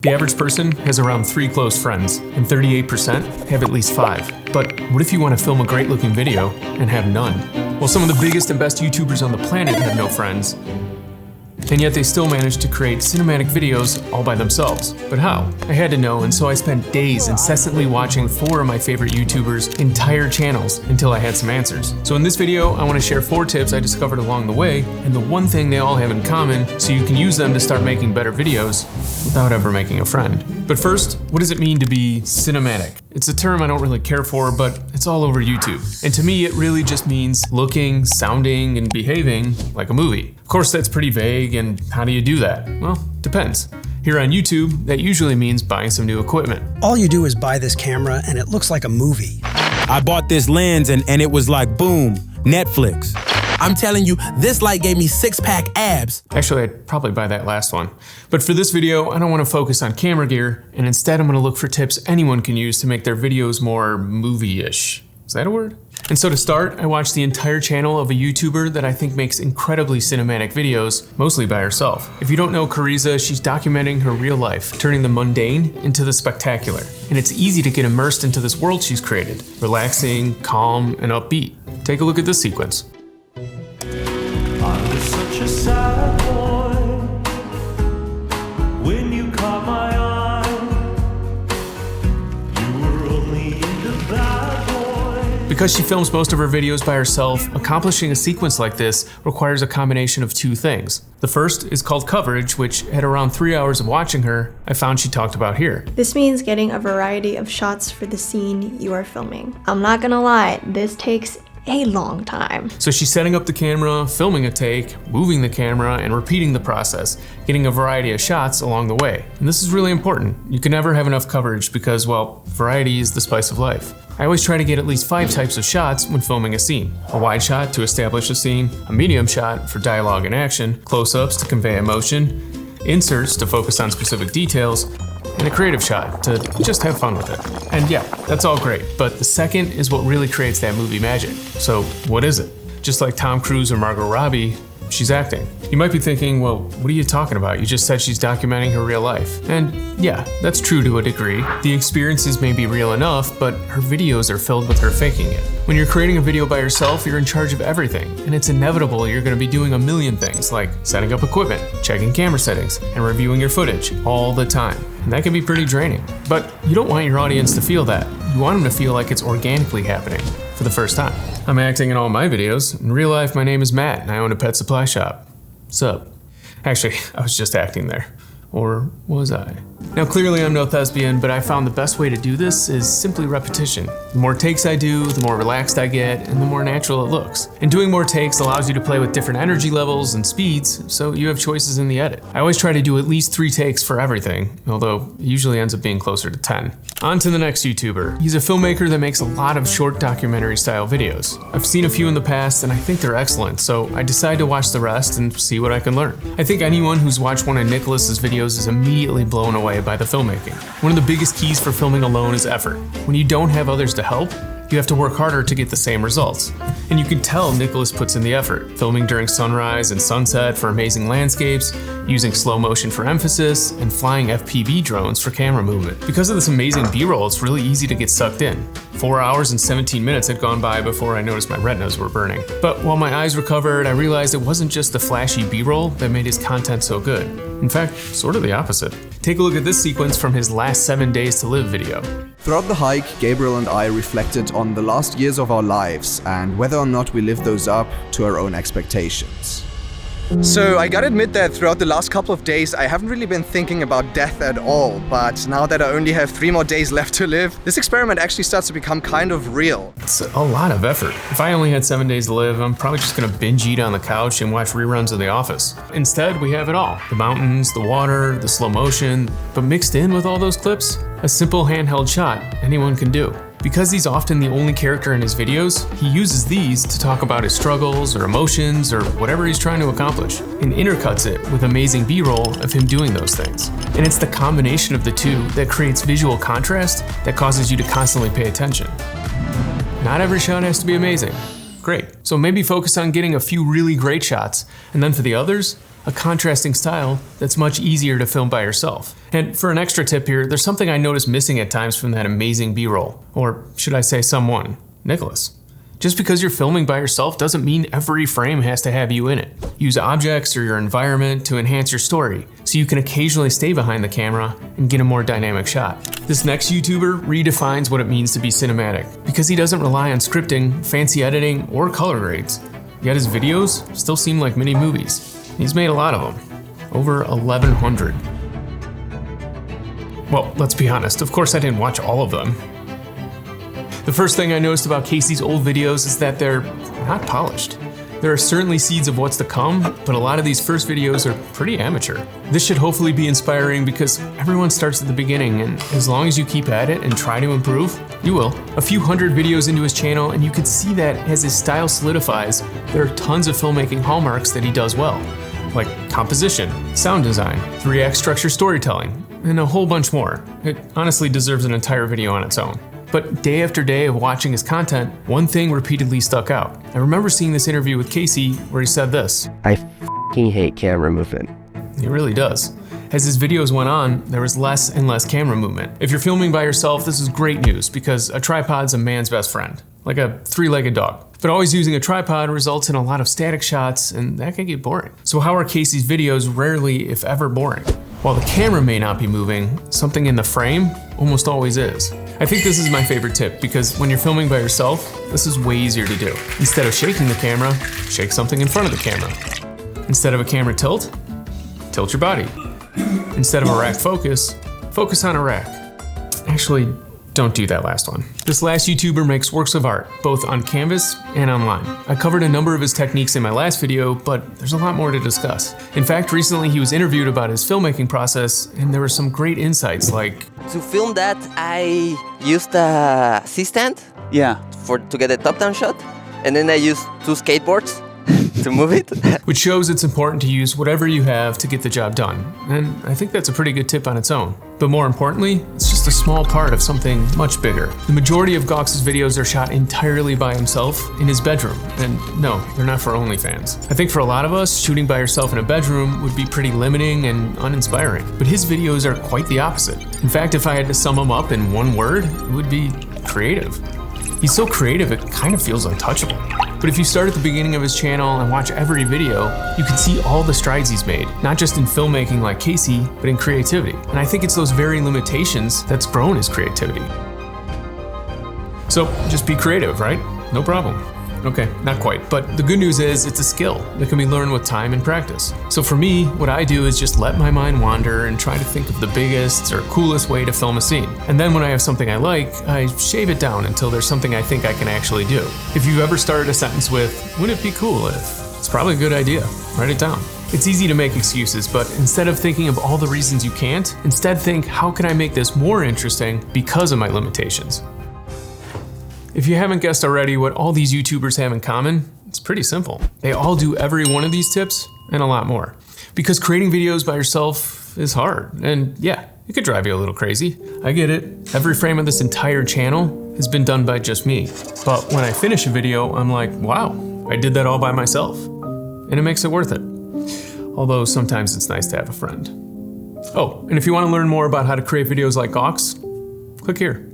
The average person has around 3 close friends, and 38% have at least 5. But what if you want to film a great looking video and have none? Well, some of the biggest and best YouTubers on the planet have no friends, and yet they still manage to create cinematic videos all by themselves. But how? I had to know, and so I spent days incessantly watching 4 of my favorite YouTubers' entire channels until I had some answers. So in this video, I want to share 4 tips I discovered along the way, and the one thing they all have in common, so you can use them to start making better videos without ever making a friend. But first, what does it mean to be cinematic? It's a term I don't really care for, but it's all over YouTube. And to me, it really just means looking, sounding, and behaving like a movie. Of course, that's pretty vague, and how do you do that? Well, depends. Here on YouTube, that usually means buying some new equipment. All you do is buy this camera, and it looks like a movie. I bought this lens, and it was like, boom, Netflix. I'm telling you, this light gave me 6-pack abs. Actually, I'd probably buy that last one. But for this video, I don't want to focus on camera gear, and instead I'm going to look for tips anyone can use to make their videos more movie-ish. Is that a word? And so to start, I watched the entire channel of a YouTuber that I think makes incredibly cinematic videos, mostly by herself. If you don't know Kariza, she's documenting her real life, turning the mundane into the spectacular. And it's easy to get immersed into this world she's created, relaxing, calm, and upbeat. Take a look at this sequence. I was such a sad boy when you caught my eye. You were only into bad boy. Because she films most of her videos by herself, accomplishing a sequence like this requires a combination of 2 things. The first is called coverage, which at around 3 hours of watching her, I found she talked about here. This means getting a variety of shots for the scene you are filming. I'm not gonna lie, this takes a long time. So she's setting up the camera, filming a take, moving the camera, and repeating the process, getting a variety of shots along the way. And this is really important. You can never have enough coverage because, well, variety is the spice of life. I always try to get at least 5 types of shots when filming a scene. A wide shot to establish a scene, a medium shot for dialogue and action, close-ups to convey emotion, inserts to focus on specific details, and a creative shot to just have fun with it. And yeah, that's all great, but the second is what really creates that movie magic. So what is it? Just like Tom Cruise or Margot Robbie, she's acting. You might be thinking, well, what are you talking about? You just said she's documenting her real life. And yeah, that's true to a degree. The experiences may be real enough, but her videos are filled with her faking it. When you're creating a video by yourself, you're in charge of everything, and it's inevitable you're gonna be doing a million things like setting up equipment, checking camera settings, and reviewing your footage all the time. And that can be pretty draining. But you don't want your audience to feel that. You want them to feel like it's organically happening for the first time. I'm acting in all my videos. In real life, my name is Matt, and I own a pet supply shop. Sup? Actually, I was just acting there. Or was I? Now clearly I'm no thespian, but I found the best way to do this is simply repetition. The more takes I do, the more relaxed I get, and the more natural it looks. And doing more takes allows you to play with different energy levels and speeds, so you have choices in the edit. I always try to do at least 3 takes for everything, although it usually ends up being closer to 10. On to the next YouTuber. He's a filmmaker that makes a lot of short documentary style videos. I've seen a few in the past and I think they're excellent, so I decided to watch the rest and see what I can learn. I think anyone who's watched one of Niklas's videos is immediately blown away by the filmmaking. One of the biggest keys for filming alone is effort. When you don't have others to help, you have to work harder to get the same results. And you can tell Niklas puts in the effort, filming during sunrise and sunset for amazing landscapes, using slow motion for emphasis, and flying FPV drones for camera movement. Because of this amazing B-roll, it's really easy to get sucked in. 4 hours and 17 minutes had gone by before I noticed my retinas were burning. But while my eyes recovered, I realized it wasn't just the flashy B-roll that made his content so good. In fact, sort of the opposite. Take a look at this sequence from his last 7 days to live video. Throughout the hike, Gabriel and I reflected on the last years of our lives and whether or not we lived those up to our own expectations. So I gotta admit that throughout the last couple of days, I haven't really been thinking about death at all. But now that I only have 3 more days left to live, this experiment actually starts to become kind of real. It's a lot of effort. If I only had 7 days to live, I'm probably just gonna binge eat on the couch and watch reruns of The Office. Instead, we have it all. The mountains, the water, the slow motion, but mixed in with all those clips, a simple handheld shot anyone can do. Because he's often the only character in his videos, he uses these to talk about his struggles or emotions or whatever he's trying to accomplish, and intercuts it with amazing B-roll of him doing those things. And it's the combination of the two that creates visual contrast that causes you to constantly pay attention. Not every shot has to be amazing. Great. So maybe focus on getting a few really great shots, and then for the others, a contrasting style that's much easier to film by yourself. And for an extra tip here, there's something I noticed missing at times from that amazing B-roll. Or should I say someone, Niklas. Just because you're filming by yourself doesn't mean every frame has to have you in it. Use objects or your environment to enhance your story, so you can occasionally stay behind the camera and get a more dynamic shot. This next YouTuber redefines what it means to be cinematic, because he doesn't rely on scripting, fancy editing, or color grades. Yet his videos still seem like mini movies. He's made a lot of them, over 1,100. Well, let's be honest, of course I didn't watch all of them. The first thing I noticed about Casey's old videos is that they're not polished. There are certainly seeds of what's to come, but a lot of these first videos are pretty amateur. This should hopefully be inspiring because everyone starts at the beginning, and as long as you keep at it and try to improve, you will. A few hundred videos into his channel, and you can see that as his style solidifies, there are tons of filmmaking hallmarks that he does well, like composition, sound design, 3-act structure storytelling, and a whole bunch more. It honestly deserves an entire video on its own. But day after day of watching his content, one thing repeatedly stuck out. I remember seeing this interview with Casey where he said this: I f***ing hate camera movement. He really does. As his videos went on, there was less and less camera movement. If you're filming by yourself, this is great news because a tripod's a man's best friend, like a 3-legged dog. But always using a tripod results in a lot of static shots, and that can get boring. So how are Casey's videos rarely, if ever, boring? While the camera may not be moving, something in the frame almost always is. I think this is my favorite tip because when you're filming by yourself, this is way easier to do. Instead of shaking the camera, shake something in front of the camera. Instead of a camera tilt, tilt your body. Instead of a rack focus, focus on a rack. Actually, don't do that last one. This last YouTuber makes works of art, both on canvas and online. I covered a number of his techniques in my last video, but there's a lot more to discuss. In fact, recently he was interviewed about his filmmaking process, and there were some great insights like, to film that, I used a C-stand to get a top-down shot, and then I used 2 skateboards to move it. which shows it's important to use whatever you have to get the job done. And I think that's a pretty good tip on its own. But more importantly, it's just a small part of something much bigger. The majority of Gawx's videos are shot entirely by himself in his bedroom. And no, they're not for OnlyFans. I think for a lot of us, shooting by yourself in a bedroom would be pretty limiting and uninspiring. But his videos are quite the opposite. In fact, if I had to sum them up in one word, it would be creative. He's so creative, it kind of feels untouchable. But if you start at the beginning of his channel and watch every video, you can see all the strides he's made, not just in filmmaking like Casey, but in creativity. And I think it's those very limitations that's grown his creativity. So just be creative, right? No problem. Okay, not quite, but the good news is it's a skill that can be learned with time and practice. So for me, what I do is just let my mind wander and try to think of the biggest or coolest way to film a scene. And then when I have something I like, I shave it down until there's something I think I can actually do. If you've ever started a sentence with, wouldn't it be cool if, it's probably a good idea. Write it down. It's easy to make excuses, but instead of thinking of all the reasons you can't, instead think, how can I make this more interesting because of my limitations? If you haven't guessed already what all these YouTubers have in common, it's pretty simple. They all do every one of these tips and a lot more. Because creating videos by yourself is hard, and yeah, it could drive you a little crazy. I get it. Every frame of this entire channel has been done by just me. But when I finish a video, I'm like, wow, I did that all by myself. And it makes it worth it. Although sometimes it's nice to have a friend. Oh, and if you want to learn more about how to create videos like Gawx, click here.